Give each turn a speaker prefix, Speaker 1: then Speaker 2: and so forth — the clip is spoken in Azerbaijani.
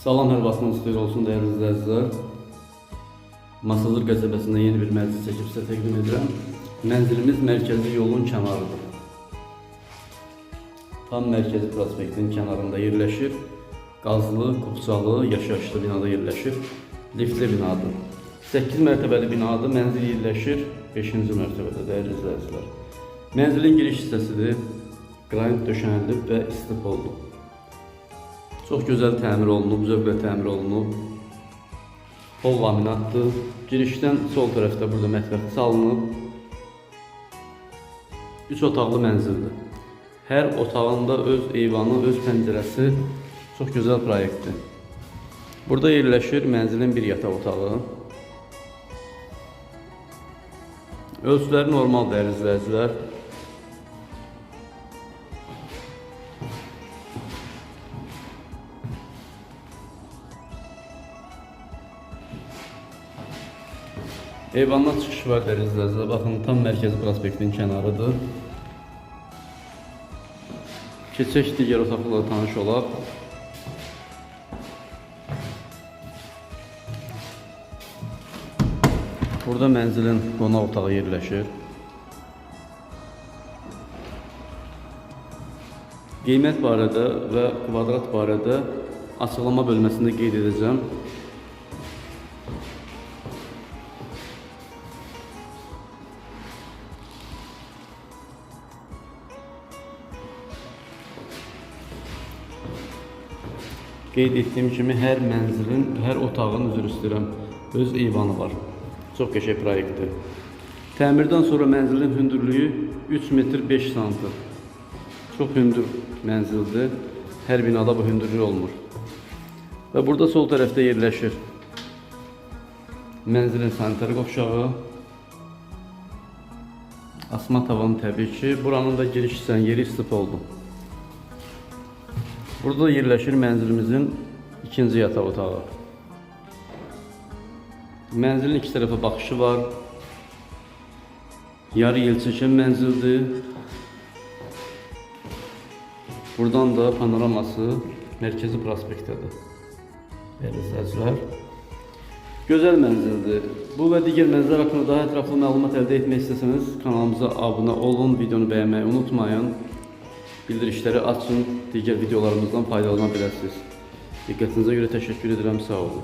Speaker 1: Salam, hər vaxtınız xeyir olsun dəyərli izləyicilər. Masazır qəsəbəsində yeni bir mənzil çəkib sizə təqdim edirəm. Mənzilimiz mərkəzi yolun kənarıdır. Tam mərkəzi prospektin kənarında yerləşir. Qazlı, qubçalı, yaşayışlı binada yerləşir. Liftli binadır. 8 mərtəbəli binadır. Mənzil yerləşir 5-ci mərtəbədə dəyərli izləyicilər. Mənzilin giriş hissəsidir. Qranit döşənilib və istif olunub. Çox gözəl təmir olunub, zövqlə təmir olunub. Pol laminatdır. Girişdən sol tərəfdə burada mətbəx salınıb. 3 otaqlı mənzildir. Hər otağında öz eyvanı, öz pəncərəsi, çox gözəl proyektdir. Burada yerləşir mənzilin bir yataq otağı. Ölçüləri normal dəyərli izləyicilər. Eyvandan çıxış var dəyərli izləyicilər. Baxın, tam mərkəzi prospektin kənarıdır. Keçək digər otaqlarla tanış olaq. Burada mənzilin qonaq otağı yerləşir. Qiymət barədə və kvadrat barədə açıqlama bölməsində qeyd edəcəm. Qeyd etdiyim kimi hər mənzilin, hər otağın, üzr istəyirəm, öz eyvanı var. Çox qəşəng proyektdir. Təmirdən sonra mənzilin hündürlüyü 3 metr 5 sm. Çox hündür mənzildir. Hər binada bu hündürlük olmur. Və burada sol tərəfdə yerləşir mənzilin sanitar qovşağı. Asma tavanı təbii ki. Buranın da giriş hissənin yeri istif oldu. Burada yerləşir mənzilimizin ikinci yataq otağı. Mənzilin iki tərəfə baxışı var. Yarı yelçəkən mənzildir. Buradan da panoraması mərkəzi prospektədir. Dəyərli izləyicilər. Gözəl mənzildir. Bu və digər mənzillər haqqında daha ətraflı məlumat əldə etmək istəsəniz kanalımıza abunə olun, videonu bəyənməyi unutmayın. Bildirişləri açın, digər videolarımızdan faydalana bilərsiniz. Diqqətinizə görə təşəkkür edirəm, sağ olun.